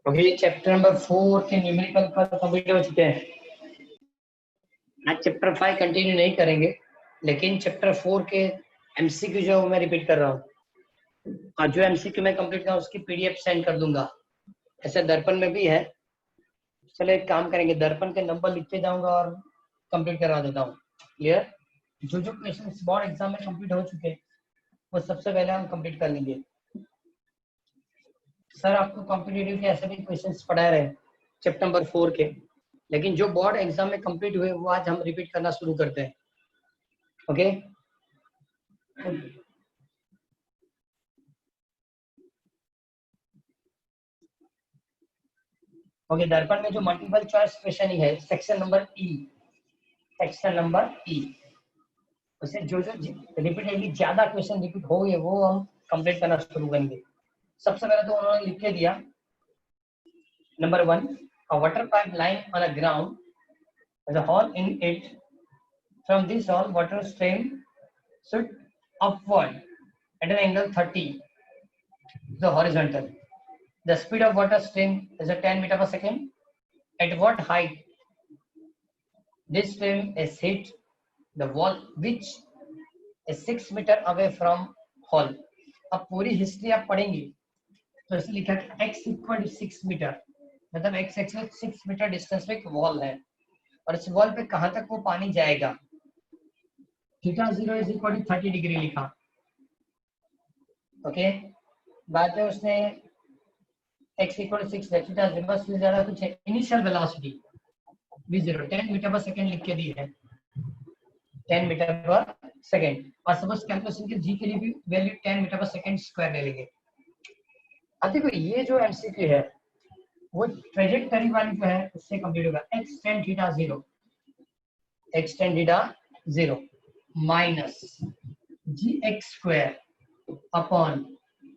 Okay, chapter number 4 के numerical का complete हो चुके हैं। आज चैप्टर 5 कंटिन्यू नहीं करेंगे, लेकिन चैप्टर 4 के एमसीक्यू जो मैं रिपीट कर रहा हूँ, और जो एमसीक्यू मैं कंप्लीट कर उसकी पीडीएफ सेंड कर दूंगा। ऐसे दर्पण में भी है। चलो एक काम करेंगे, दर्पण के नंबर लिखते जाऊंगा और कंप्लीट करवा देता हूँ। क्लियर? जो जो क्वेश्चन बोर्ड एग्जाम में कंप्लीट हो चुके हैं वो सबसे पहले हम कंप्लीट कर लेंगे। सर आपको कॉम्पिटिटिव के ऐसे भी क्वेश्चंस पढ़ा रहे हैं चैप्टर नंबर 4 के, लेकिन जो बोर्ड एग्जाम में कंप्लीट हुए वो आज हम रिपीट करना शुरू करते हैं। ओके? ओके, दर्पण में जो मल्टीपल चॉइस क्वेश्चन ही है सेक्शन नंबर ई, सेक्शन नंबर ई, उसे जो जो रिपीटेडली ज्यादा क्वेश्चन रिपीट हो गए वो हम कंप्लीट करना शुरू करेंगे। सबसे पहले तो उन्होंने लिख के दिया number 1, a water pipe lying on a ground with a hole in it. From this hole, water stream should upward at an angle 30 the horizontal. The speed of water stream is a 10 meter per second. At what height this stream is hit the wall which is 6 meter away from hole. अब पूरी history आप पढ़ेंगे तो इसे लिखा है x equal to 6 metre, मतलब x axis 6 metre distance पे एक वॉल है और इस वॉल पे कहां तक वो पानी जाएगा। Theta 0 is equal to 30 degree लिखा। ओके, बाद में उसने x इक्वल टू 6 थीटा 0 बस ज्यादा कुछ है। Initial velocity v0 10 metre per second लिख के दी है, 10 मीटर पर सेकंड, और सपोज कैलकुलेशन के g के लिए भी value 10 metre per second square ले लेंगे। अब देखो ये जो एमसीक्यू है वो ट्रेजेक्टरी वाली जो है उससे कंप्लीट होगा। x tan theta 0, x tan theta 0 minus gx square upon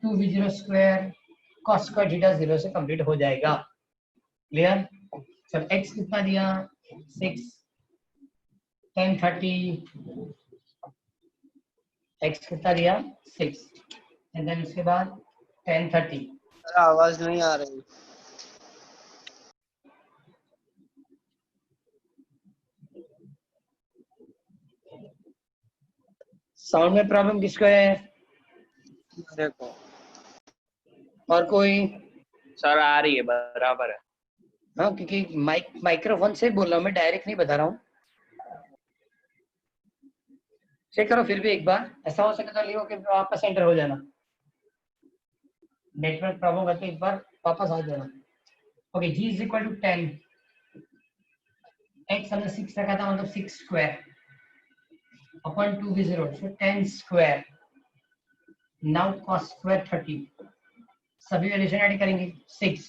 2v0 square cos square theta 0 से कंप्लीट हो जाएगा। क्लियर? चल x कितना दिया 6 tan 30, x कितना दिया 6 एंड देन उसके बाद tan 30। आवाज नहीं आ रही। साउंड में प्रॉब्लम किसको है? देखो और कोई? सर आ रही है, बराबर है। हाँ, क्योंकि माइक्रोफोन से बोल रहा हूँ मैं, डायरेक्ट नहीं बता रहा हूँ। चेक करो फिर भी एक बार, ऐसा हो सके तो लियो कि वापस एंटर हो जाना। नेटवर्क प्रॉब्लम करके एक बार वापस आ जाना। Okay, g is equal to 10, x हमने 6 रखा था मतलब 6 square upon 2v0 so 10 square. Now cos square 30, सभी वैल्यूशन ऐड करेंगे 6।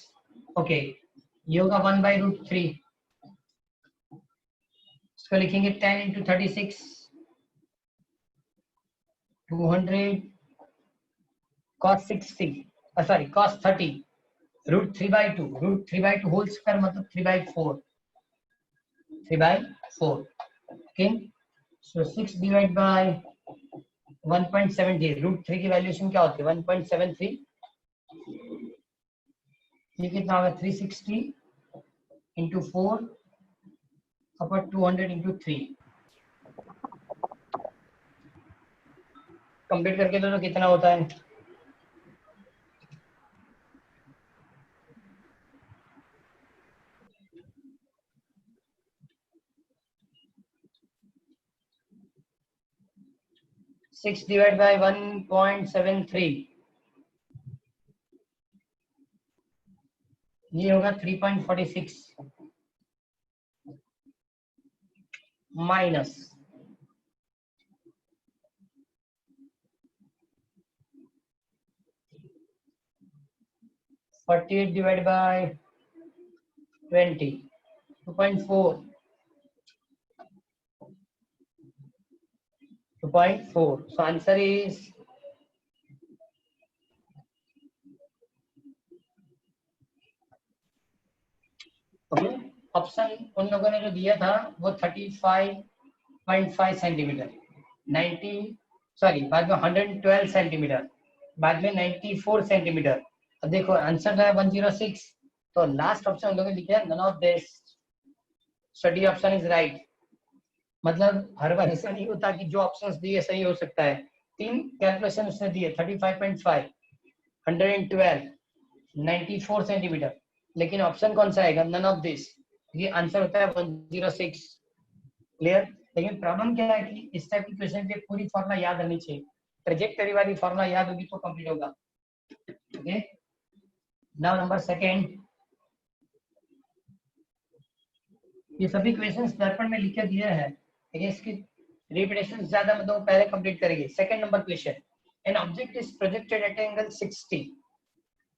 ओके, ये होगा 1/√3, इसको लिखेंगे 10 into 36 200 cos 60 sorry cos 30 √3/2, √3/2 whole square मतलब 3/4, 3/4। ओके, सो 6 डिवाइड बाय 1.73, √3 की वैल्यूएशन क्या होती है 1.73, ये कितना होगा 360 into 4 अपॉन 200 into 3। कंप्लीट करके दो तो कितना होता है? सिक्स डिवाइड बाय 1.73, ये होगा 3.46 minus 48 divide by 20, 2.4, 2.4। So answer is option उन लोगों ने जो दिया था वो 35.5 सेंटीमीटर, 90 सॉरी बाद में 112 सेंटीमीटर, बाद में 94 सेंटीमीटर। अब देखो आंसर है 106, तो लास्ट ऑप्शन हम लोगों ने लिखा है none of this study option is right. मतलब हर बार ऐसा नहीं होता कि जो ऑप्शंस दिए सही हो सकता है। 3 कैलकुलेशन उसने दिए 35.5, 112, 94 सेंटीमीटर, लेकिन ऑप्शन कौन सा आएगा? None of this. ये आंसर होता है 106। क्लियर? लेकिन प्रॉब्लम क्या है कि इस टाइप की क्वेश्चन के पूरी फॉर्मूला याद रहनी चाहिए। ट्रेजेक्टरी वाली फॉर्मूला याद होगी तो कंप्लीट होगा। ओके, नाउ नंबर सेकंड, ये सभी क्वेश्चंस दर्पण में लिखे दिए हैं, लेकिन इसकी रिपीटेशन ज्यादा मतलब पहले कंप्लीट करेंगे। Second number question, an object is projected eight angle 60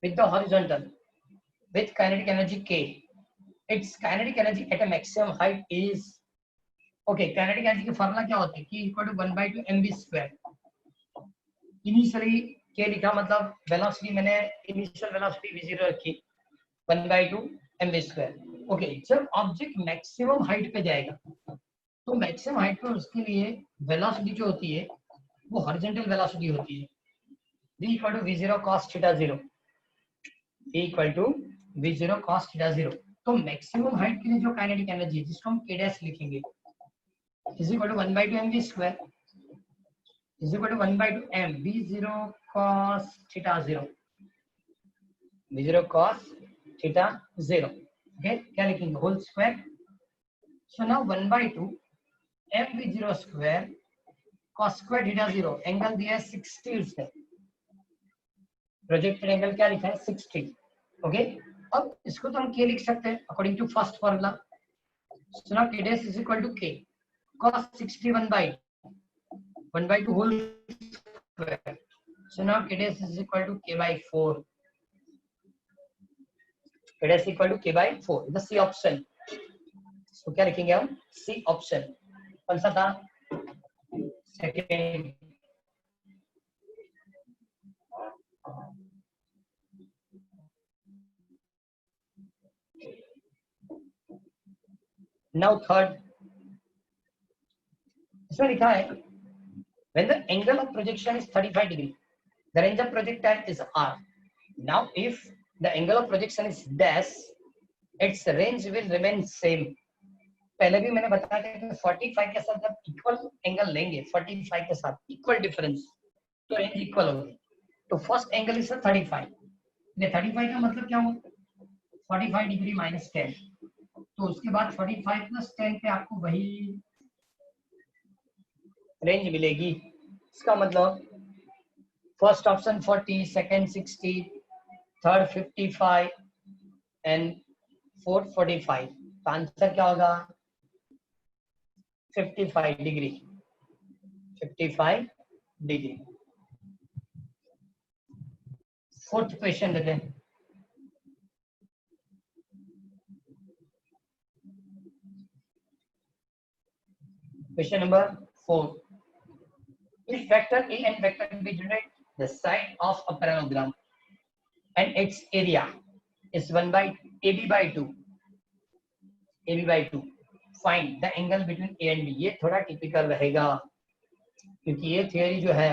with the horizontal with kinetic energy k. Its kinetic energy at a maximum height is, okay, kinetic energy की फॉर्मूला क्या होती है? K equal to 1/2 mv square. Initially k लिखा मतलब velocity, मैंने initial velocity v0 रखी 1/2 mv square. Okay, जब object maximum height पे जाएगा तो मैक्सिमम हाइट पे उसके लिए वेलोसिटी जो होती है वो हॉरिजॉन्टल वेलोसिटी होती है, v equal to v0 cos theta 0, v equal to v0 cos theta 0। तो मैक्सिमम हाइट के लिए जो काइनेटिक एनर्जी है जिसको हम k डैश लिखेंगे is equal to 1/2 mv square is equal to 1/2 m v0 cos theta 0, v0 cos theta 0। Okay, क्या लिखेंगे? Whole square. So now 1/2 m v0 square cos square theta 0, angle दिया है 60 उसने, projected angle क्या लिखा है? 60। Okay, अब इसको तो हम k लिख सकते हैं according to first formula. So now k dash is equal to k cos 60 1/2 whole square। So now k dash is equal to k by 4, k dash equal to k by 4, the C option। so क्या लिखेंगे हम? C option। कौन सा था? Second. Now third, इसमें लिखा है when the angle of projection is 35 degree, the range of projectile is r. Now if the angle of projection is dash, its range will remain same। पहले भी मैंने बताया था कि 45 के साथ जब इक्वल एंगल लेंगे 45 के साथ इक्वल डिफरेंस तो रेंज इक्वल होगी। तो फर्स्ट एंगल इज 35, ये 35 का मतलब क्या हुआ? 45 डिग्री माइनस 10, तो उसके बाद 45 प्लस 10 पे आपको वही रेंज मिलेगी। इसका मतलब first option 40, second 60, third 55 and fourth 45। तो आंसर क्या होगा? 55 डिग्री, 55 डिग्री। फोर्थ क्वेश्चन देते हैं। Question number 4, if vector A and vector B generate the side of a parallelogram and its area is 1 by AB by 2, AB by 2, find the angle between A and B। ये थोड़ा typical रहेगा क्योंकि ये theory जो है,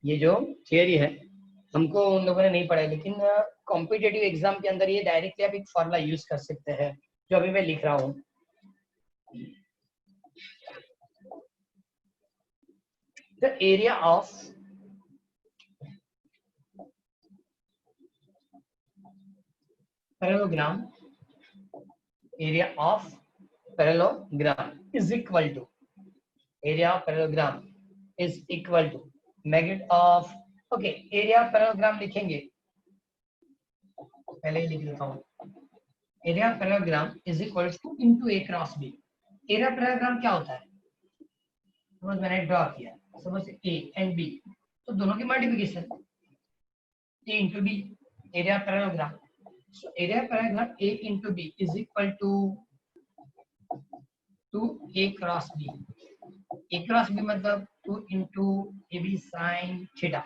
ये जो theory है हमको उन लोगों ने नहीं पढ़ा, लेकिन कॉम्पिटिटिव एग्जाम के अंदर ये डायरेक्टली आप एक फॉर्मूला यूज कर सकते हैं जो अभी मैं लिख रहा हूँ। The area of parallelogram, area of parallelogram is equal to, area of parallelogram is equal to magnitude of, okay, area of parallelogram लिखेंगे, पहले ही लिख लेता हूँ। area of parallelogram is equal to into A cross B। area of parallelogram क्या होता है? Suppose मैंने draw किया, सपोज A एंड B, तो दोनों की multiplication A into B, area of parallelogram। So area of parallelogram A into B is equal to A cross B। A cross B मतलब 2 into AB sin theta,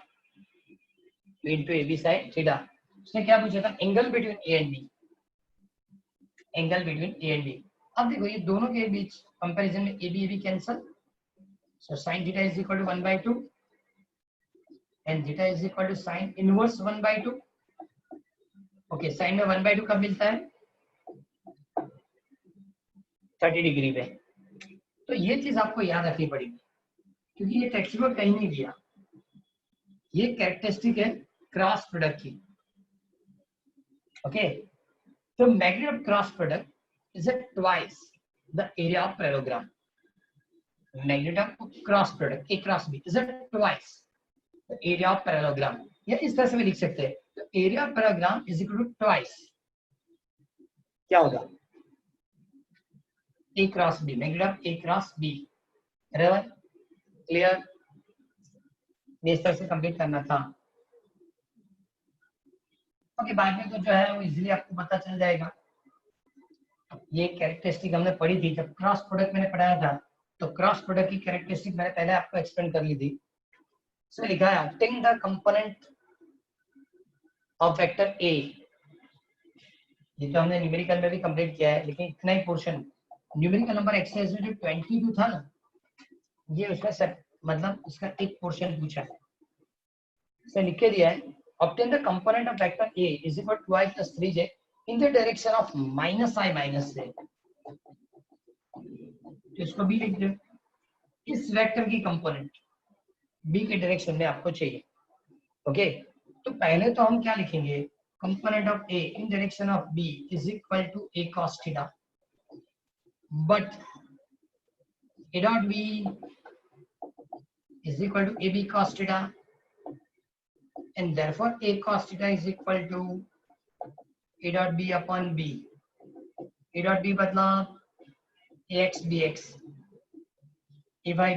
2 into AB sin theta। उसने क्या पूछा था? Angle between A and B। Angle between A and B. अब देखो ये दोनों के बीच कंपैरिजन में A B cancel, so sin theta is equal to 1/2 and theta is equal to sin inverse 1/2। Okay, sine में 1/2 कब मिलता है? 30 डिग्री पे। तो ये चीज आपको याद रखनी पड़ेगी क्योंकि ये टेक्स्ट बुक कहीं नहीं दिया। ये कैरेक्टरिस्टिक है क्रॉस प्रोडक्ट की। ओके, तो magnitude of cross product is twice the area of parallelogram. Magnitude of cross product A cross B is twice the area of parallelogram, या इस तरह से भी लिख सकते हैं, तो area of parallelogram is equal to twice क्या होगा? A cross B, magnitude of A cross B. बराबर, क्लियर? इस तरह से कंप्लीट करना था। ओके, बाद में तो जो है वो इजीली आपको पता चल जाएगा। ये कैरेक्टरिस्टिक हमने पढ़ी थी जब क्रॉस प्रोडक्ट मैंने पढ़ाया था, तो क्रॉस प्रोडक्ट की कैरेक्टरिस्टिक मैंने पहले आपको एक्सप्लेन कर ली थी। इसमें लिखा है obtain the component of vector A। ये तो हमने न्यूमेरिकल में भी कंप्लीट किया है, लेकिन इतना ही पोर्शन न्यूमेरिकल नंबर एक्सरसाइज में जो 22 था ना, ये उसका सब मतलब उसका एक पोर्शन पूछा है। इसमें लिख के दिया है obtain the component of vector A is equal to 2i plus 3j in the direction of minus I minus j। तो इसको भी लिख दो, इस वेक्टर की कंपोनेंट बी के डायरेक्शन में आपको चाहिए। ओके, तो पहले तो हम क्या लिखेंगे? Component of A in direction of B is equal to A cos theta, but A dot B is equal to A B cos theta, and therefore a cos theta is equal to a dot b upon b। a dot b मतलब ax bx, ay by,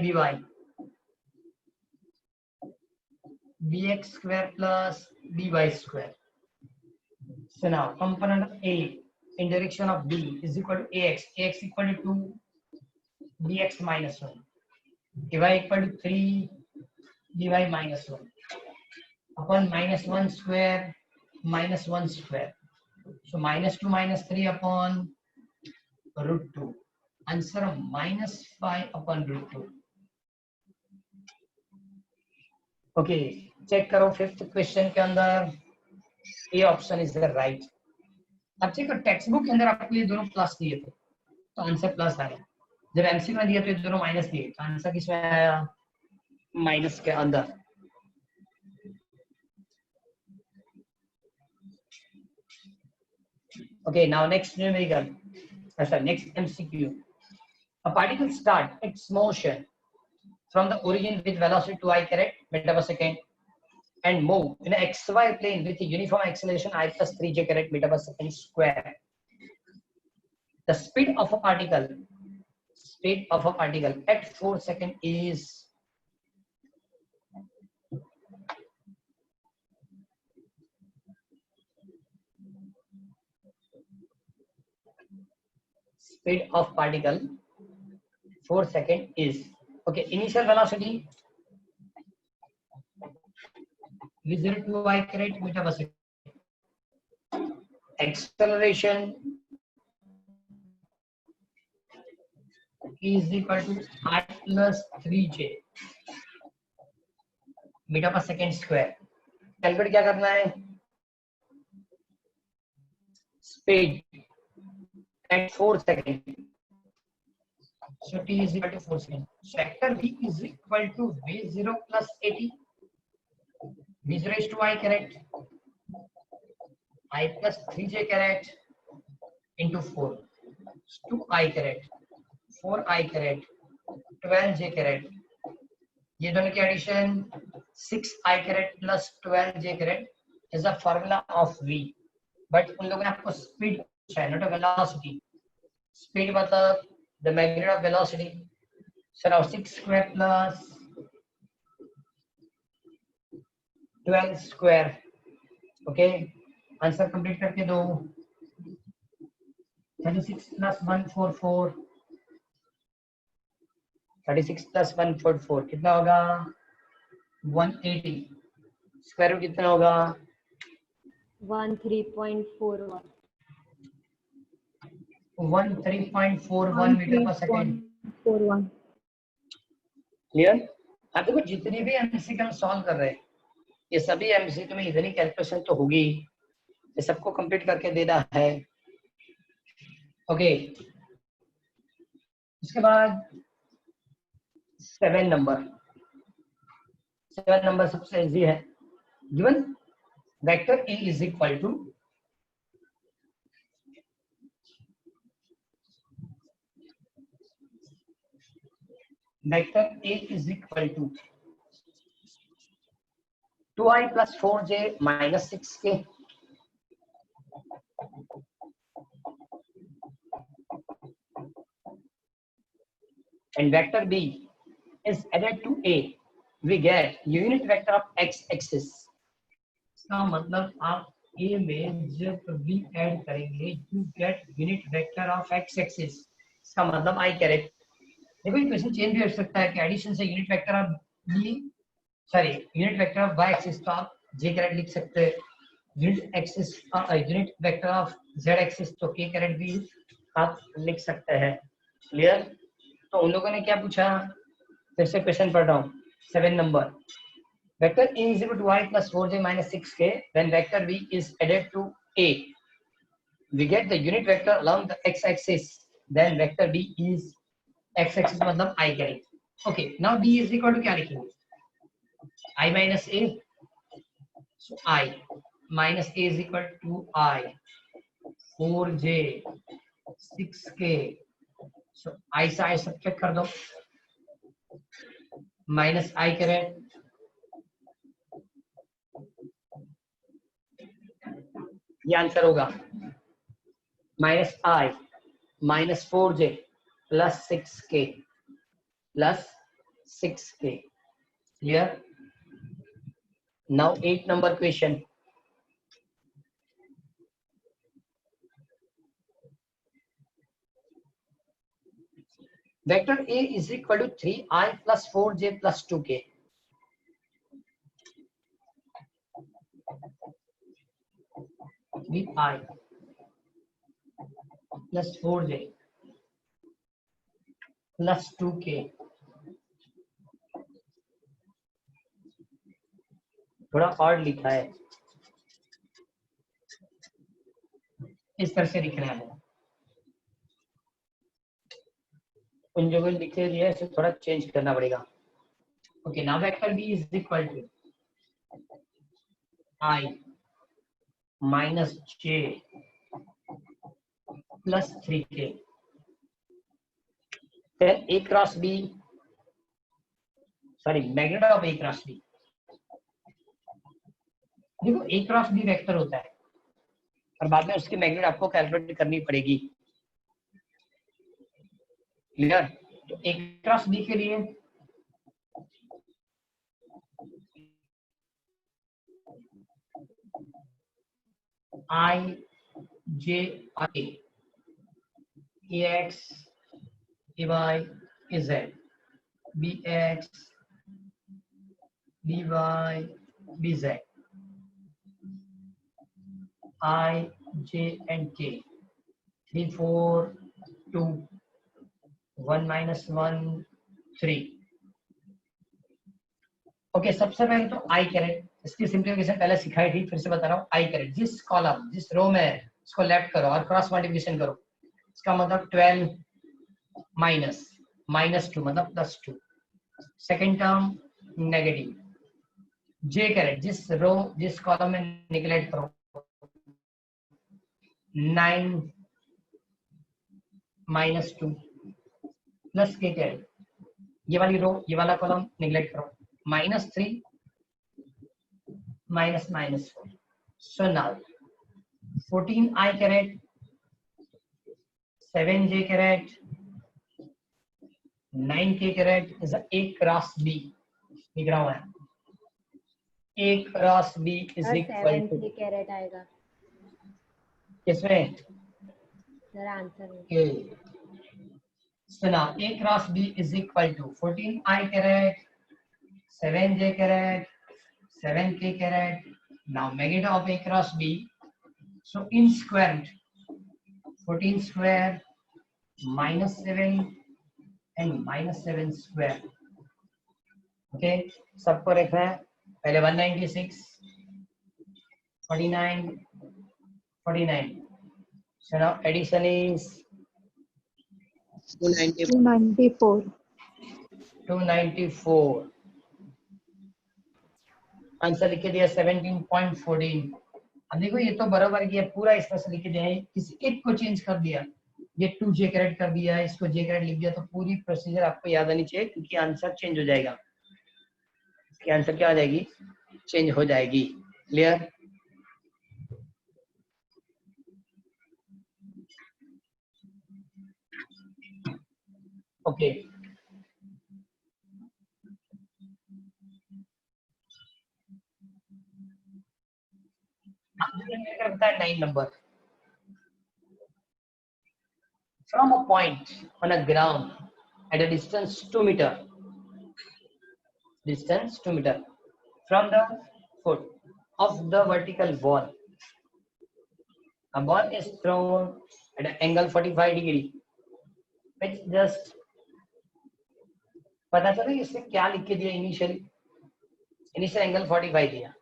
bx square plus by square। So now component of a in direction of b is equal to ax equal to 2 bx minus 1, ay equal to 3 by minus 1 upon minus 1 square minus 1 square, so minus 2 minus 3 upon root 2, answer minus 5 upon root 2। Okay, check करो fifth question के अंदर A option is the right. अब check text book के अंदर आपको ये दोनों plus दिए थे तो आंसर प्लस आया, जब एमसी में दिया तो ये दोनों माइनस दिए तो आंसर किसमें आया? माइनस के अंदर। Okay, now next numerical. Sorry, next MCQ. A particle starts its motion from the origin with velocity 2i caret meter per second and move in an xy plane with a uniform acceleration I plus 3j caret meter per second square. The speed of a particle at 4 seconds is speed of particle 4 seconds is, okay, initial velocity v0 to I caret meter per second, acceleration is equal to I plus 3j meter per second square। Calculate क्या करना है? Speed at 4 seconds, so t is equal to 4 seconds, so vector v is equal to v0 plus at, v0 is 2i caret, I plus 3j caret into 4, 2i caret, 4i caret, 12j caret, ये दोनों की addition 6i caret plus 12j caret is a formula of v, but उन लोगों ने आपको speed पूछा है, not velocity. Speed मतलब the magnitude of velocity. So now 6 square plus 12 square, okay, answer complete करके दो। 36 प्लस 144, 36 प्लस 144 कितना होगा? 180। स्क्वायर रूट कितना होगा? 13.41। 13.41 मीटर पर सेकेंड। 41. क्लियर? अब देखो जितने भी एमसीक्यू हम सॉल्व कर रहे हैं ये सभी एमसीक्यू में इतनी कैलकुलेशन तो होगी, ये सबको कंप्लीट करके देना है। ओके, उसके बाद 7 नंबर सबसे इजी है। Given vector E is equal to vector A is equal to 2i plus 4j minus 6k and vector B is added to A, we get unit vector of x axis। इसका मतलब आप A में जब B add करेंगे you get unit vector of x axis। इसका मतलब I carat. देखो ये क्वेश्चन चेंज भी हो सकता है कि एडिशन से unit vector of B unit vector of y axis तो आप j कैरेट लिख सकते हैं, unit vector of z axis तो k कैरेट भी आप लिख सकते हैं। क्लियर? तो उन लोगों ने क्या पूछा, फिर से क्वेश्चन पढ़ रहा हूँ। 7 number, vector E is equal to y plus 4j minus 6k when vector B is added to A, we get the unit vector along the x axis, then vector B is x axis मतलब I caret. Okay, now B is equal to क्या लिखेंगे, I minus A, so I minus A is equal to I, 4j 6k, so I से I subtract कर दो, minus I carat, ये answer होगा minus I minus 4j plus 6k plus 6k। Clear? Now 8 number question, vector A is equal to 3i plus 4j plus 2k। I plus 4j plus 2k, थोड़ा और लिखा है, इस तरह से लिखना है, उन जगह लिखे दिए इसे थोड़ा चेंज करना पड़ेगा। Okay, now vector B is equal to I minus j plus 3k, फिर A cross B, sorry magnitude of A cross B। देखो A क्रॉस B वेक्टर होता है और बाद में उसकी मैग्नेट आपको कैलकुलेट करनी पड़ेगी। क्लियर? तो A क्रॉस B के लिए I J I AX AY AZ BX BY BZ I J and K 3 4 2 1 minus 1 3। Okay, सबसे पहले तो I कैरेट, इसकी सिंप्लीफिकेशन पहले सिखाई थी, फिर से बता रहा हूँ। I कैरेट जिस कॉलम जिस रो में है उसको लेफ्ट करो और क्रॉस मल्टीप्लिकेशन करो, इसका मतलब 12 माइनस माइनस 2 मतलब plus 2, second term negative. J caret जिस रो जिस कॉलम में निगलेक्ट करो, 9 माइनस 2 प्लस K कैरेट ये वाली रो ये वाला कॉलम निगलेक्ट करो, minus 3 minus minus 4। So now 14i caret 7j caret 9k caret is A cross B, लिख रहा हूं मैं, A cross B is equal to 7 caret आएगा किसमें सर आंसर में। के। So now A cross B is equal to 14i caret 7j caret 7k caret। Now magnitude of A cross B, so in square root 14 square -7 and -7 square. Okay, सबको रखना है पहले 196 49 49। So now addition is 294. 294। Answer लिख के दिया 17.14। अब देखो ये तो बराबर किया पूरा, इसमें से लिख के दिया है, किसी एक को चेंज कर दिया, ये 2j कैरेट कर दिया, इसको j कैरेट लिख दिया, तो पूरी प्रोसीजर आपको याद आनी चाहिए, क्योंकि आंसर चेंज हो जाएगा। इसकी आंसर क्या हो जाएगी? चेंज हो जाएगी। क्लियर? ओके, करता है 9 number. From a point on a ground at a distance 2 meter, distance 2 meter from the foot of the vertical wall, a ball is thrown at an angle 45 degree, which just पता चला इससे क्या लिख के दिया? Initial angle 45 दिया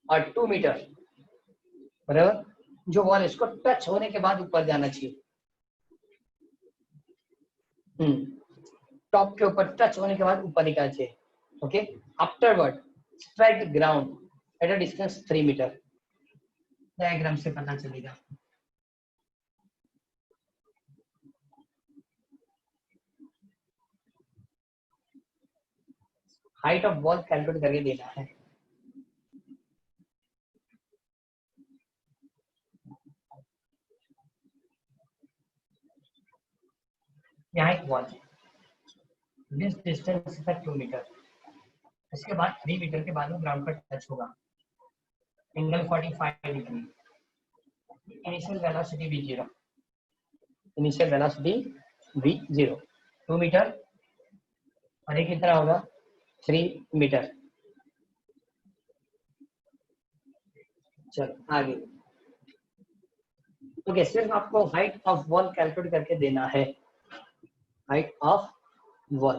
और 2 metre, बराबर। जो बॉल इसको टच होने के बाद ऊपर जाना चाहिए, टॉप के ऊपर टच होने के बाद ऊपर निकालना चाहिए। Okay, afterward strike ground at a distance 3 metre. Diagram से पता चलेगा। हाइट ऑफ बॉल कैलकुलेट करके देना है। यहाँ एक बॉल है, दिस डिस्टेंस है 2 मीटर, इसके बाद 3 मीटर के बाद वो ग्राउंड पर टच होगा, angle 45 degree, initial velocity v0, initial velocity v0 2 metre, और ये कितना होगा? 3 मीटर। चलो आगे। ओके, सिर्फ आपको हाइट ऑफ वॉल कैलकुलेट करके देना है, हाइट ऑफ वॉल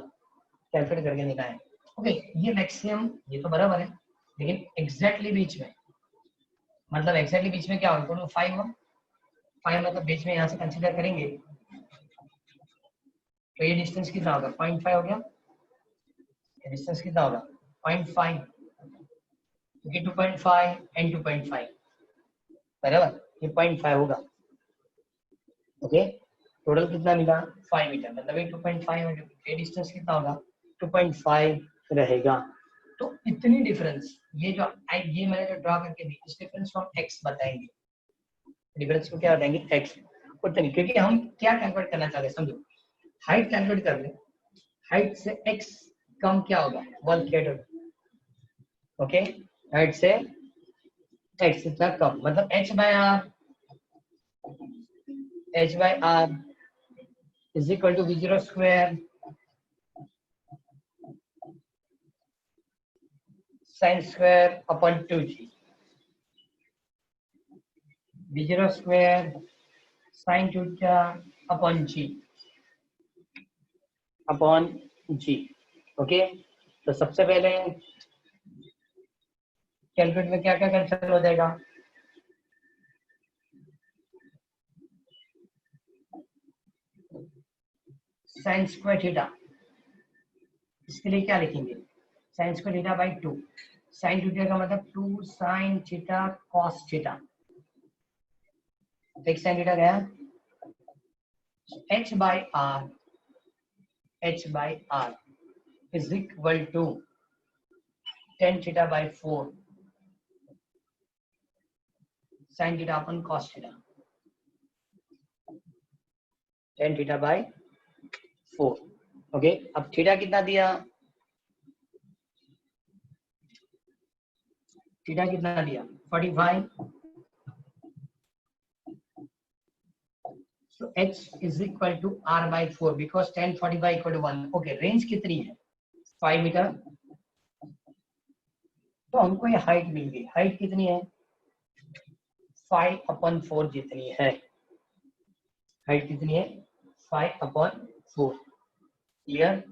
कैलकुलेट करके देना है। ओके, ये मैक्सिमम ये तो बराबर है, लेकिन एग्जैक्टली बीच में, मतलब एग्जैक्टली बीच में क्या होगा? तो 5 हो, 5 मतलब बीच में यहाँ से कंसीडर करेंगे, तो ये डिस्टेंस कितना होगा? 0.5 हो गया। ये डिस्टेंस कितना होगा? 0.5, क्योंकि 2.5 एंड 2.5 बराबर, ये 0.5 होगा। ओके, टोटल कितना मिला? 5 मीटर, मतलब ये 2.5 और ये डिस्टेंस कितना होगा? 2.5 रहेगा। तो इतनी डिफरेंस, ये जो ये मैंने जो ड्रा करके दी, इस डिफरेंस को हम x बताएंगे, डिफरेंस को क्या बताएंगे? x। उतनी, क्योंकि हम क्या कैलकुलेट करना चाहते हैं, समझो, हाइट कैलकुलेट कर ले, हाइट से x कम क्या होगा? वॉल की हाइट। ओके, हाइट से x इतना कम, मतलब h by r is equal to v0 square sin square upon 2g, v0 square sin theta upon g। Okay, तो सबसे पहले कैलकुलेट में क्या क्या कैंसिल हो जाएगा? साइन स्क्वायर थीटा, इसके लिए क्या लिखेंगे? Sine square theta by 2, sine theta का मतलब 2 साइन थीटा कॉस थीटा, एक साइन थीटा गया, h by r is equal to tan theta by 4 sin theta upon cos theta, tan theta by 4। Okay, अब theta कितना दिया? Theta कितना दिया? 45। So h is equal to r by 4 because tan 45 equal to 1। Okay, range कितनी है? 5 metre. तो हमको ये हाइट मिल गई, हाइट कितनी है? 5/4 जितनी है। हाइट कितनी है? 5/4 क्लियर।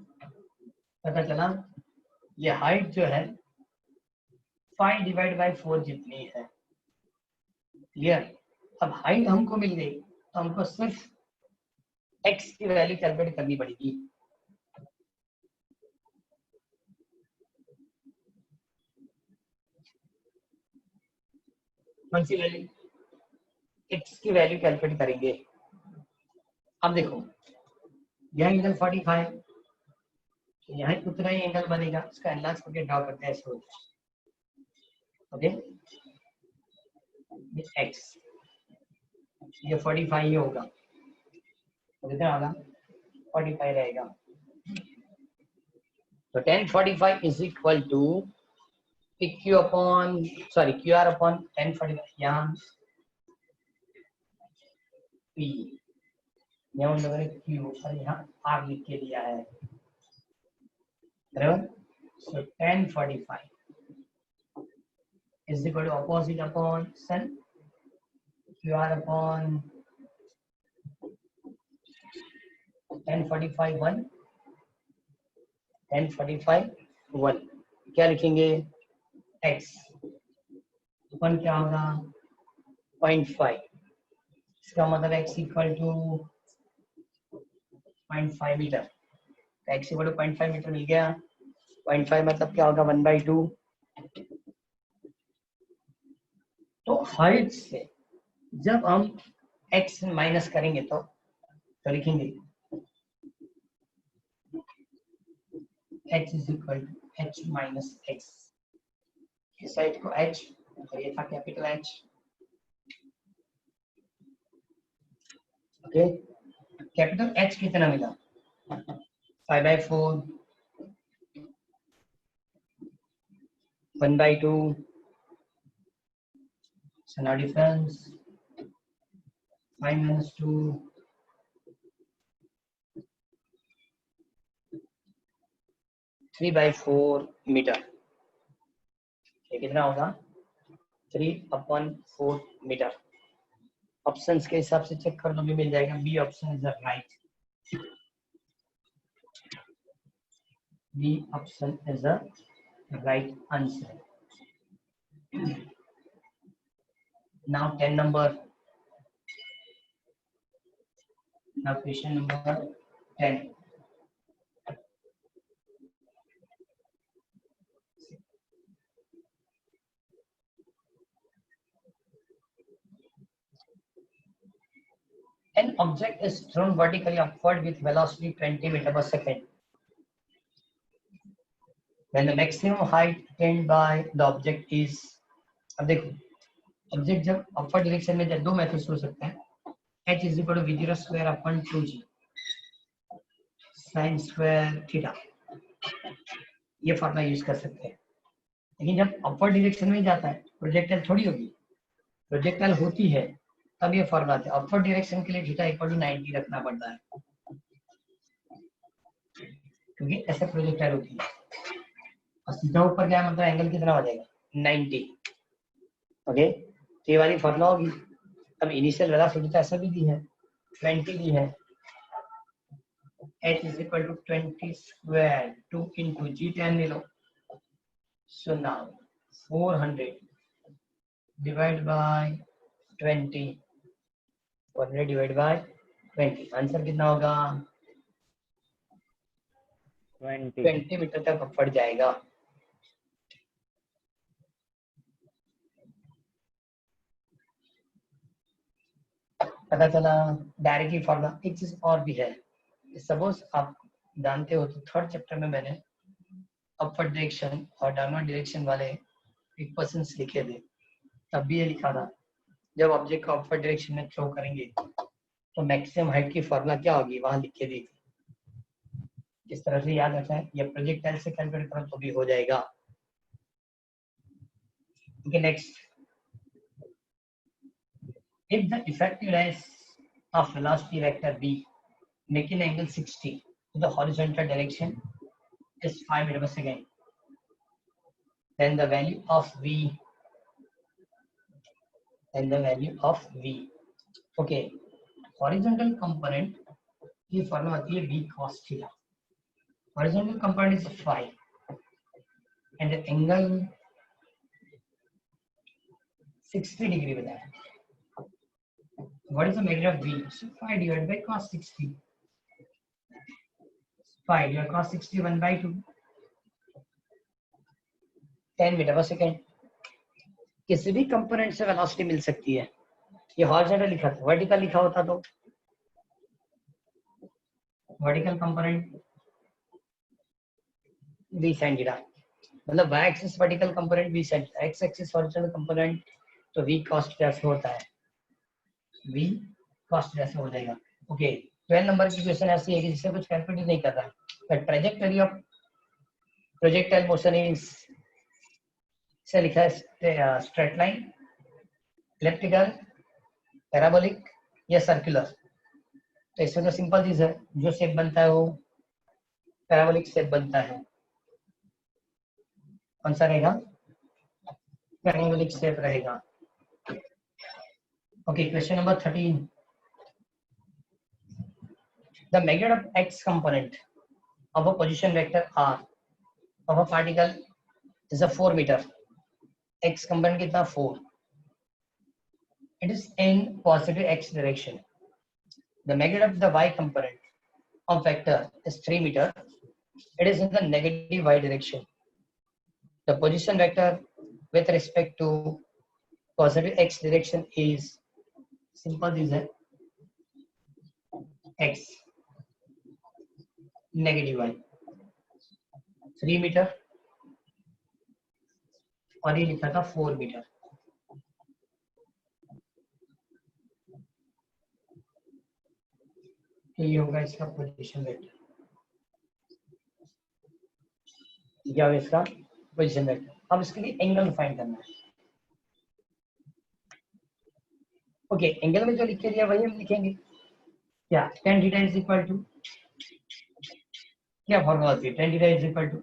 पता चला ये हाइट जो है 5/4 जितनी है क्लियर। अब हाइट हमको मिल गई तो हमको सिर्फ x की वैल्यू कैलकुलेट करनी पड़ेगी। कौन सी वैल्यू? x की वैल्यू कैलकुलेट करेंगे। अब देखो यह एंगल 45, तो यहाँ उतना ही एंगल बनेगा, इसका एनलार्ज करके ड्रॉ करते हैं ऐसे होता है। ओके ये x, ये 45 ही होगा, तो कितना होगा 45 रहेगा। तो tan 45 is equal to q upon QR upon tan 45 यहाँ p, यहाँ मैंने q और यहाँ r लिख के दिया है बराबर। So tan 45 is equal to opposite upon सन QR अपॉन tan 45 1, tan 45 1 क्या लिखेंगे x अपन क्या होगा 0.5, इसका मतलब x equal to 0.5 metre, x equal to 0.5 metre मिल गया। 0.5 मतलब क्या होगा 1/2। तो हाइट से जब हम x माइनस करेंगे तो लिखेंगे h is equal to h minus x, इस साइड को h और ये था capital H। Okay capital H कितना मिला 5/4 1/2, so now difference 5 minus 2 3/4 metre. ये कितना होगा 3/4 मीटर। ऑप्शंस के हिसाब से चेक कर लो भी मिल जाएगा। B option is the right, B option is the right answer. now 10 number, now question number 10। An object is thrown vertically upward with velocity 20 meter per second. When the maximum height attained by the object is, अब देखो object जब upward direction में, जब दो methods हो सकते हैं, h is equal to v0 square upon 2g sin square theta, ये फॉर्मूला यूज कर सकते हैं। लेकिन जब अपवर्ड डायरेक्शन में जाता है प्रोजेक्टाइल थोड़ी होगी, प्रोजेक्टाइल होती है तब ये फॉर्मूला आता है। अपवर्ड डायरेक्शन के लिए थीटा इक्वल टू 90 रखना पड़ता है क्योंकि ऐसे प्रोजेक्टाइल होती है। और सीधा ऊपर क्या मतलब एंगल कितना हो जाएगा 90। ओके तो ये वाली फॉर्मूला होगी। अब इनिशियल वेलोसिटी तो ऐसा भी दी है 20 दी है, h is equal to 20 square 2 into g10 ले लो। So now 400 divide by 20, 400 divide by 20, answer कितना होगा 20 मीटर तक अपवर्ड जाएगा। पता चला डायरेक्टली फॉर्मूला। एक चीज और भी है, सपोज आप जानते हो तो थर्ड चैप्टर में मैंने अपवर्ड डायरेक्शन और डाउनवर्ड डायरेक्शन वाले इक्वेशंस लिखे थे, तब भी ये लिखा था जब ऑब्जेक्ट को अपवर्ड डायरेक्शन में थ्रो करेंगे तो मैक्सिमम हाइट की फॉर्मूला क्या होगी वहां लिख के दी थी। इस तरह से याद रखना है, ये प्रोजेक्टाइल से कैलकुलेट करो तो भी हो जाएगा। Okay next, if the effectiveness of velocity vector v making angle 60 to the horizontal direction is 5 meter per second, then the value of v okay, horizontal component ये फॉर्मूला आती है b cos theta. Horizontal component is phi and the angle 60 degree बताया. What is the magnitude of b? So phi divided by cos 60. Phi divided by cos 60 1 by 2. 10 metre पर second. किसी भी component से velocity मिल सकती है. ये horizontal लिखा था, वर्टिकल लिखा होता तो vertical component v sin theta, मतलब y axis vertical component v sin theta, x axis horizontal component तो v cos थीटा से होता है. v cos थीटा से हो जाएगा. ओके 12 नंबर की क्वेश्चन ऐसी है कि जिससे कुछ कैलकुलेट नहीं कर रहा है. The trajectory of projectile motion is से लिखा है स्ट्रेट लाइन, इलेप्टिकल, पैराबोलिक या सर्कुलर. तो इसमें तो सिंपल चीज है, जो शेप बनता है वो पैराबोलिक शेप बनता है. कौन सा रहेगा? पैराबोलिक शेप रहेगा. Okay question number 13. The magnet of x component of a position vector r of a particle is a 4 meter. x component कितना 4. It is in positive x direction. The magnet of the y component of vector is 3 meter. It is in the negative y direction. The position vector with respect to positive x direction is simple is x negative y 3 meter और ये लिखा था 4 metre. ये होगा इसका position vector. क्या होगा इसका पोजीशन वेक्टर. अब इसके लिए एंगल फाइंड करना है. ओके एंगल में जो लिख के दिया वही हम लिखेंगे. क्या tan theta is equal to क्या फॉर्मूला है? tan theta is equal to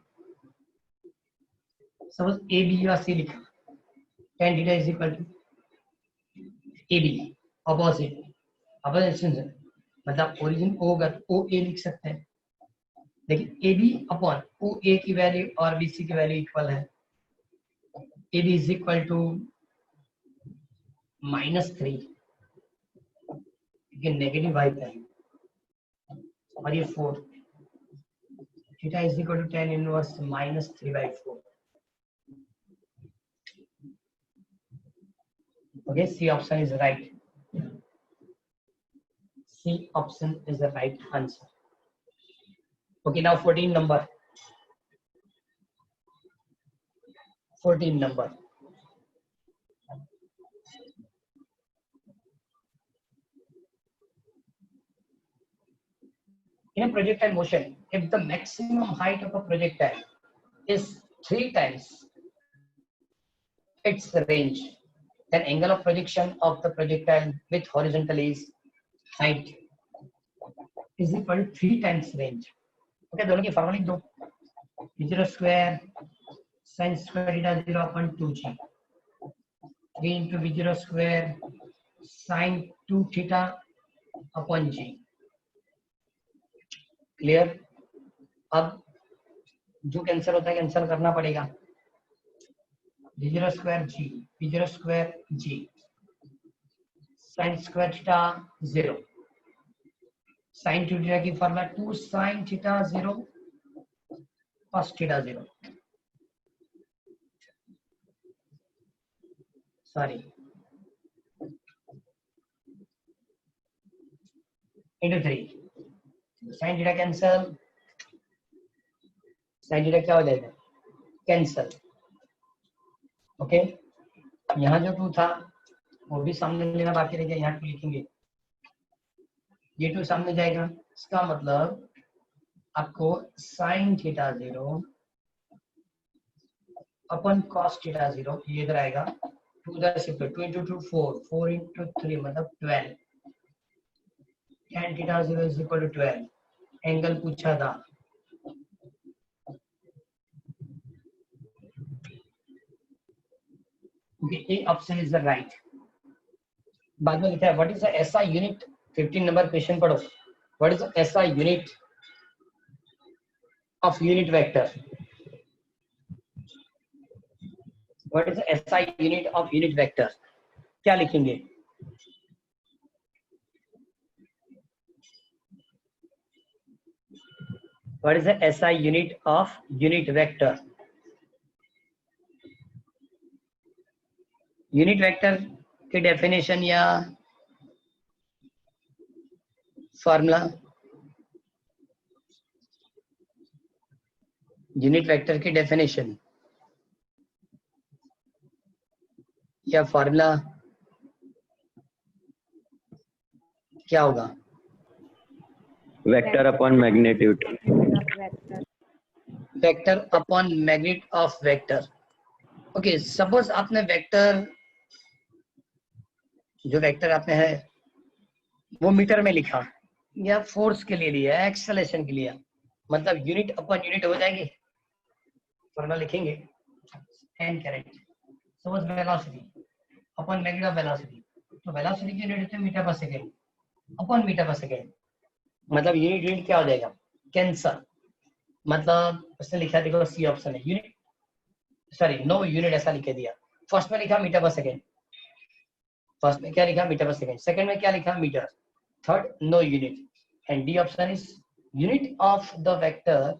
suppose A B या सी लिखा. tan theta is equal to A B opposite opposite मतलब ओरिजिन ओ होगा तो ओ ए लिख सकते हैं. लेकिन ए बी अपॉन ओ ए की वैल्यू और बी सी की वैल्यू इक्वल है. A B is equal to -3 क्योंकि नेगेटिव वाई पे है और ये 4. Theta is equal to tan inverse -3/4. Okay, C option is right. C option is the right answer. Okay, now 14 number. 14 number. In a projectile motion, if the maximum height of a projectile is 3 times its range, then angle of projection of the projectile with horizontal is height is equal to 3 times range. Okay, दोनों की formula लिख दो. v0 square sin square theta 0 upon 2g 3 into v0 square sin 2 theta upon g. Clear. अब जो cancel होता है cancel करना पड़ेगा. v0 square g v0 square g sin square theta 0 sin 2 theta की formula 2 sin theta 0 cos theta 0 sorry into 3 sin theta cancel. sin theta क्या हो जाएगा कैंसिल. ओके यहाँ जो 2 था वो भी सामने लेना बाकी रह गया. यहाँ 2 लिखेंगे, ये 2 सामने जाएगा. इसका मतलब आपको sin थीटा 0 अपन cos थीटा 0 ये इधर आएगा. 2 इधर शिफ्ट 2 into 2 4 4 into 3 मतलब 12. tan theta 0 is equal to 12. Angle पूछा था. A option is the right. बाद में लिखा है what is the SI unit. 15 number question पढ़ो. What is the SI unit of unit vector? What is the SI unit of unit vector? क्या लिखेंगे? What is the SI unit of unit vector? Unit vector की definition या formula? Unit vector की definition या formula क्या होगा? Vector upon magnitude. Vector vector upon magnitude of vector. Okay, suppose आपने vector, जो वेक्टर आपने है वो मीटर में लिखा या फोर्स के लिए लिया, एक्सेलरेशन के लिए, मतलब यूनिट अपॉन यूनिट हो जाएगी। फॉर्मूला लिखेंगे n correct. Suppose velocity upon magnitude of velocity, तो वेलोसिटी की यूनिट होती है metre per second upon metre per second, मतलब यूनिट क्या हो जाएगा? कैंसर। मतलब उसने लिखा, देखो सी ऑप्शन है, यूनिट सॉरी नो यूनिट ऐसा लिख दिया। फर्स्ट में लिखा मीटर पर सेकंड, फर्स्ट में क्या लिखा? Metre per second. सेकंड में क्या लिखा? Metre. Third no unit. And D option is unit of the vector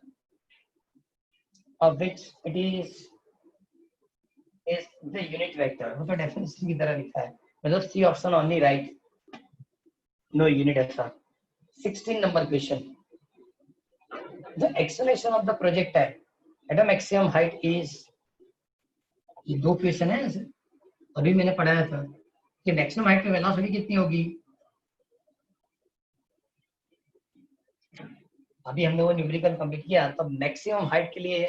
of which it is the unit vector. वो तो डेफिनेशन की तरह लिखा है, मतलब C option only right, no unit ऐसा। 16 number question, the acceleration of the projectile at a maximum height is. ये दो क्वेश्चन है, अभी मैंने पढ़ाया था कि मैक्सिमम हाइट पे वेलोसिटी कितनी होगी। अभी हमने वो न्यूमेरिकल कंप्लीट किया, तब मैक्सिमम हाइट के लिए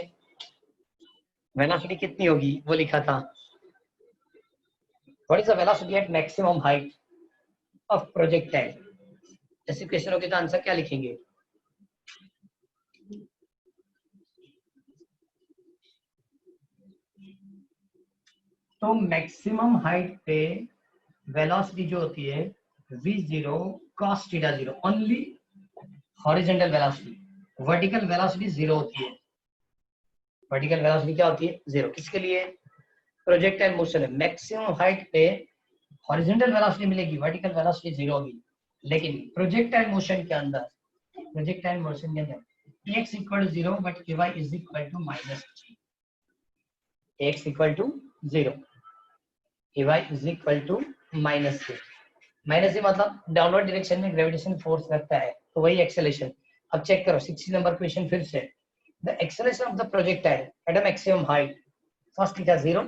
वेलोसिटी कितनी होगी वो लिखा था। What is the velocity at maximum height of projectile? ऐसे क्वेश्चन होगी तो आंसर क्या लिखेंगे? तो मैक्सिमम हाइट पे वेलोसिटी जो होती है v0 cos theta 0, only horizontal velocity. Vertical velocity 0 होती है। वर्टिकल वेलोसिटी क्या होती है? 0। किसके लिए? प्रोजेक्टाइल मोशन है। मैक्सिमम हाइट पे हॉरिजॉन्टल वेलोसिटी मिलेगी, वर्टिकल वेलोसिटी 0 होगी। लेकिन प्रोजेक्टाइल मोशन के अंदर x equal to 0 but ky is equal to -g। x equal to 0, ky is equal to -g। Minus मतलब डाउनवर्ड डायरेक्शन में ग्रेविटेशन फोर्स लगता है, तो वही एक्सेलरेशन। अब चेक करो 60 नंबर क्वेश्चन फिर से। The acceleration of the projectile at a maximum height, first लिखा 0,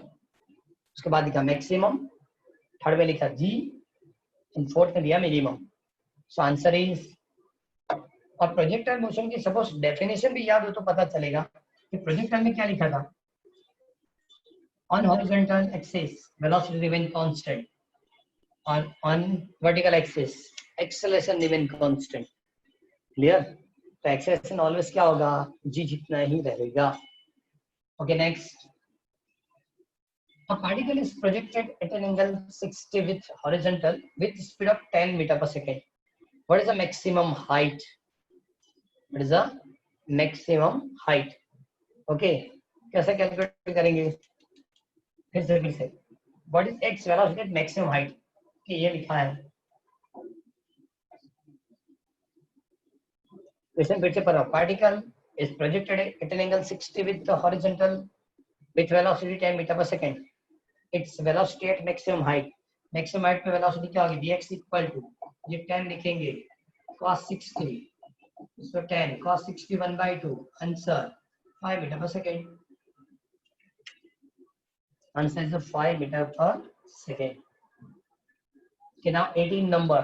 उसके बाद लिखा मैक्सिमम, थर्ड में लिखा g, एंड फोर्थ में दिया मिनिमम। So answer is. और प्रोजेक्टाइल मोशन की सपोज डेफिनेशन भी याद हो तो पता चलेगा कि प्रोजेक्टाइल में क्या लिखा था। On horizontal axis velocity remain constant, on vertical axis acceleration remain constant। Clear? तो एक्सेलरेशन ऑलवेज क्या होगा? g जितना ही रहेगा। Okay next, a particle is projected at an angle 60 with horizontal with speed of 10 meter per second. What is the maximum height? What is the maximum height? Okay, कैसे calculate करेंगे? फिर से what is x velocity at maximum height? कि ये लिखा है question फिर से पढ़ो। Particle is projected at an angle 60 with horizontal with velocity 10 metre per second. Its velocity at maximum height. Maximum height पे वेलोसिटी क्या होगी? vx इक्वल टू, ये 10 लिखेंगे, cos 60, so 10 cos 60 1/2, answer 5 metre per second. Answer is 5 metre per second. Okay, now 18 number,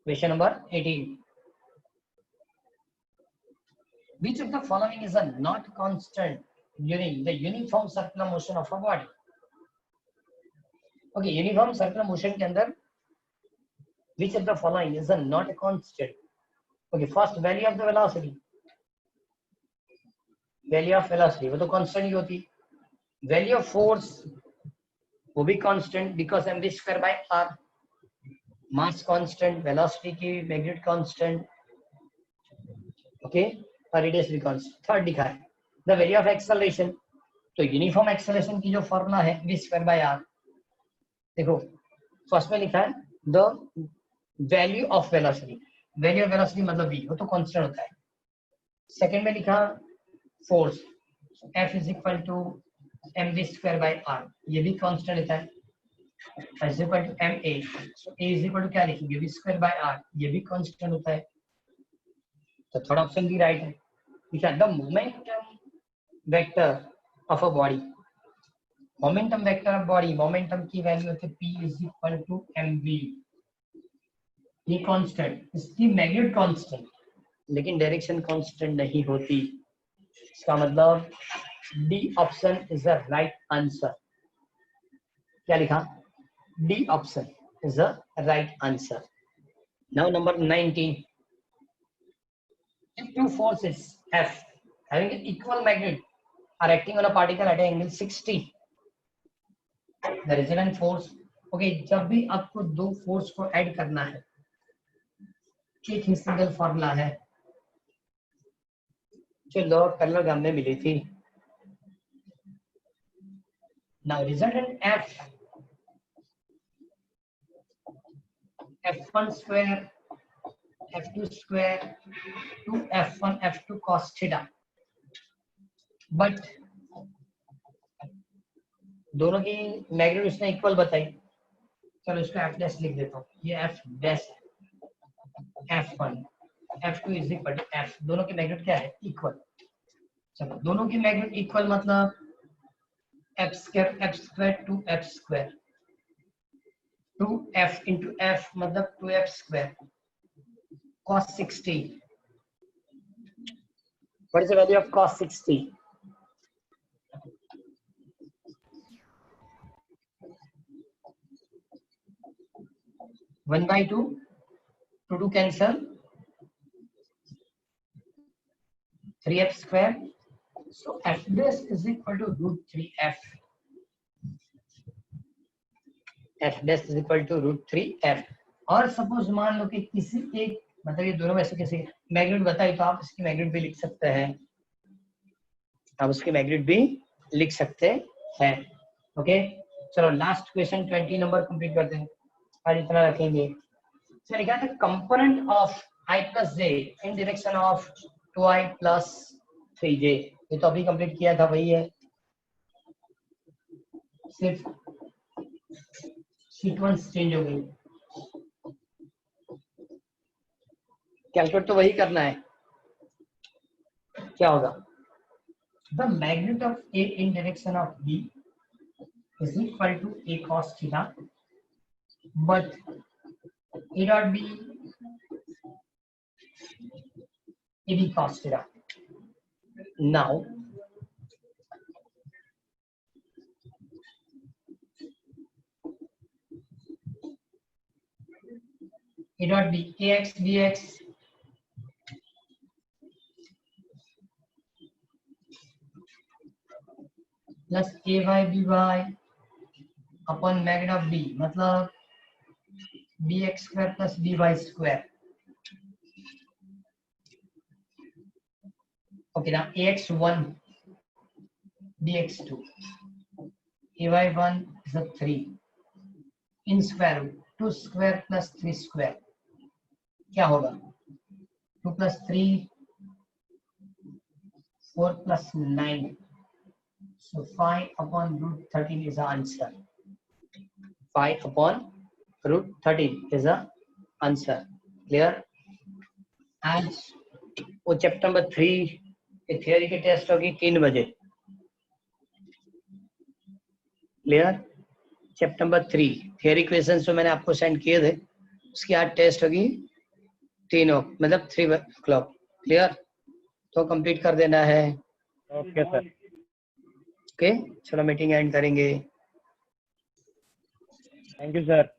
question number 18. Which of the following is a not constant during the uniform circular motion of a body? Okay, uniform circular motion के अंदर which of the following is a not constant? Okay, first value of the velocity, value of velocity वो तो constant ही होती। value of force वो भी constant, because mv square by r। Mass constant, velocity की magnitude constant, okay, और radius constant. Third लिखा है the value of acceleration. तो यूनिफॉर्म एक्सेलरेशन की जो फॉर्मूला है v स्क्वायर बाय r, देखो फर्स्ट में लिखा है the value of velocity. Value of velocity मतलब v, वो तो कांस्टेंट होता है। सेकंड में लिखा force, F is equal to mv square by r, ये भी कांस्टेंट होता है। Is equal to ma, so a is equal to क्या लिखेंगे, v स्क्वायर बाय r, ये भी कांस्टेंट होता है। तो थर्ड ऑप्शन भी राइट है। लिखा the momentum vector of a body. Momentum vector of body, momentum की वैल्यू होती है p is equal to mv। ये कांस्टेंट, इसकी मैग्नीट्यूड कांस्टेंट, लेकिन डायरेक्शन कांस्टेंट नहीं होती। इसका मतलब D option is the right answer. क्या लिखा, D option is the right answer. Now number 19, if two forces F having an equal magnitude are acting on a particle at an angle 60, the resultant force, okay, जब भी आपको दो force को add करना है, एक ही सिंगल फॉर्मूला है जो लोअर पैरेललोग्राम में मिली थी। Now resultant f1 square f2 square two f1 f2 cos theta, but दोनों की मैग्नीट्यूड उसने इक्वल बताई। चलो इसको f डैश लिख देता हूँ, ये f dash f1 f2 is equal to f, दोनों की मैग्नीट्यूड क्या है, इक्वल। चलो दोनों की मैग्नीट्यूड इक्वल मतलब f square two f square, 2f into f मतलब 2f square cos 60। What is the value of cos 60? One by two, two cancel, 3f square. So f dash is equal to root 3f. f dash is equal to root 3f. और suppose मान लो कि किसी एक, मतलब ये दोनों में से किसी मैग्नीट्यूड बताई, तो आप इसकी मैग्नीट्यूड भी लिख सकते हैं, आप उसकी मैग्नीट्यूड भी लिख सकते हैं। ओके, चलो लास्ट क्वेश्चन 20 नंबर कंप्लीट करते हैं और इतना रखेंगे। सर लिखा था component of i plus j in direction of 2i plus 3j, ये तो अभी कंप्लीट किया था, वही है, सिर्फ सीक्वेंस चेंज हो गई। कैलकुलेट तो वही करना है, क्या होगा, the magnitude of a in direction of b is equal to a cos theta, but a dot b ab cos theta. Now a dot b ax bx plus ay by upon magnitude of b, मतलब bx square plus by square. Okay, now ax1 bx2 ay1 is a 3 in square root 2 square plus 3 square, क्या होगा, 2 plus 3 4 plus 9, so 5 upon root 13 is the answer. 5 upon root 13 is the answer. Clear? And वो chapter number 3 के theory की test होगी 3 बजे। Clear? Chapter number 3 theory questions जो मैंने आपको सेंड किए थे, उसकी आज टेस्ट होगी 3 मतलब 3 o'clock। क्लियर? तो कंप्लीट कर देना है। Okay sir. ओके, चलो मीटिंग एंड करेंगे। Thank you sir.